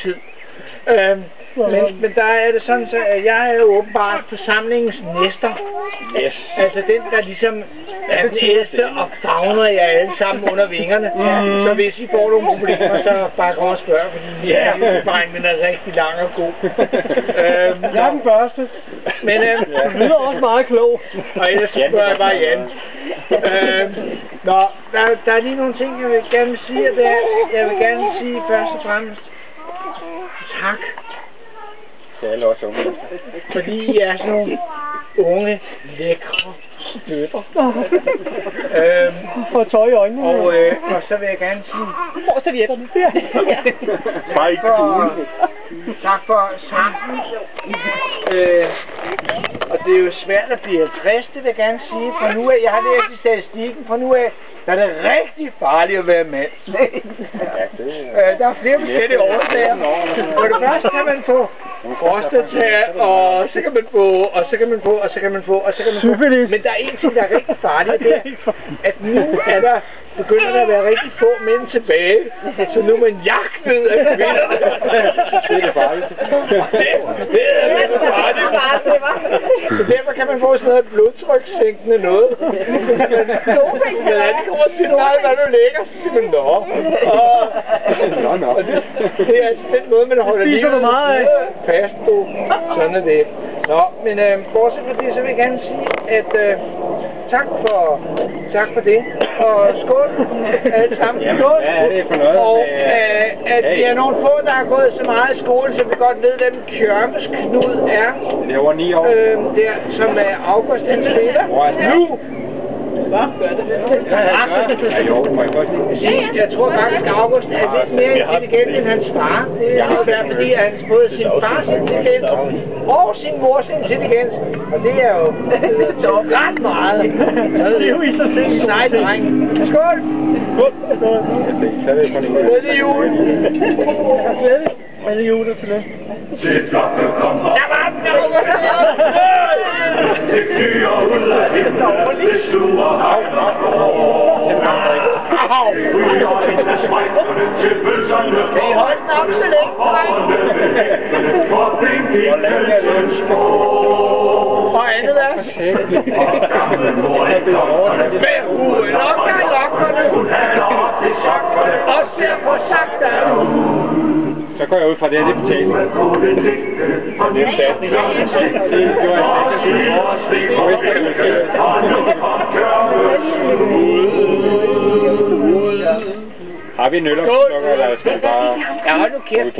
tid. Men der er det sådan, så jeg er jo åbenbart forsamlingens næster. Yes. Altså den, der ligesom er den ældste og favner jer alle sammen under vingerne. Så hvis I får nogle problemer, så bare kom og spørg, fordi drengene er rigtig lang og god. Jeg er den første. Men du lyder også meget klog. Og ellers spørger jeg bare Jan. Der er lige nogle ting, jeg vil gerne sige, og det er, jeg vil gerne sige først og fremmest tak. Det er alle også unge. Fordi I er sådan nogle unge, lækre støtter. Får tøj i øjnene. Og så vil jeg gerne sige... Hvor servietterne? Bare ikke tak for sangen. Og det er jo svært at blive 50, det vil jeg gerne sige. For nu af, jeg har læst i statistikken, for nu af, der er det rigtig farligt at være mand. Der er flere forskellige årsager. For det første kan man få prostata, og så kan man få, og så kan man få, og så kan man få, og så kan man få. Men der er en ting, der er rigtig farligt, det er, at nu er der begynder der at være rigtig få mænd tilbage, så nu er man jagtet af kvinder. Det er det farligt. Det er farligt. Så derfor kan man få sådan noget blodtrykssænkende noget. Men han kommer og siger, nej, hvad du lægger, så siger man, nå. Og det er altså den måde, man holder livet fast på. Sådan er det. Nå, men bortset fra det, så vil jeg gerne sige, at tak for det. Og skål alle sammen. Skål. Ja, det er for noget. Og at vi er nogle få, der har gået så meget i skole, så vi godt ved, hvem Kjørmes Knud er. Det er over 9 år. Der, som er August den spiller. Nu! Hvad? Gør det det? Ja, jo, må jeg godt sige. Jeg tror faktisk, at August er lidt mere intelligent end hans far. Det er jo fordi han har både sin fars intelligens og sin mors intelligens. Og det er jo ret meget. Det er jo i sig selv. Nej, dreng. Skål! Skål! Glædelig jul! Glædelig jul til det. Der var den! Det kniger ud af himlen, det sluger havn og går. Vi har ikke smækkerne til bølserne for. Kan I holde den op så længe, dreng? For blinkelsens skår. Og andet vers. Med huden op af lokkerne. Hun handler op til sokkerne. Og ser på sakta ud. Så går jeg ud fra det, det betaling. Det er erstatning. Det gjorde jeg. Har vi en øl, eller skal vi bare... Ja, hold nu kæft.